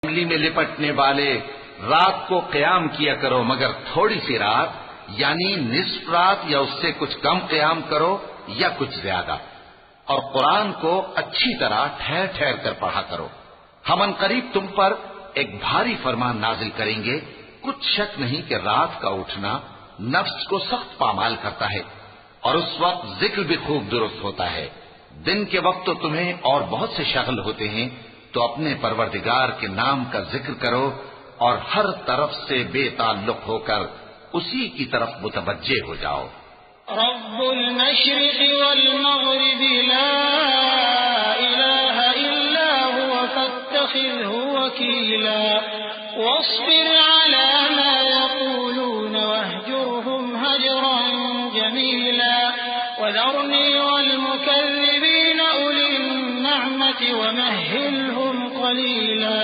عملی میں لپٹنے والے، رات کو قیام کیا کرو مگر تھوڑی سی رات، یعنی نصف رات یا اس سے کچھ کم قیام کرو یا کچھ زیادہ، اور قرآن کو اچھی طرح ٹھہر ٹھہر کر پڑھا کرو۔ ہم عنقریب تم پر ایک بھاری فرمان نازل کریں گے، کچھ شک نہیں کہ رات کا اٹھنا نفس کو سخت پامال کرتا ہے، اور اس وقت ذکر بھی خوب درست ہوتا ہے۔ دن کے وقت تو تمہیں اور بہت سے شغل ہوتے ہیں، تو اپنے پروردگار کے نام کا ذکر کرو اور ہر طرف سے بے تعلق ہو کر اسی کی طرف متوجہ ہو جاؤ۔ رب المشرق والمغرب لا إله إلا هو فاتخذه وكيلا واصبر على ما يقولون واهجرهم هجرا جميلا وذرني والمكذبين أولي النعمة ومهلهم قليلا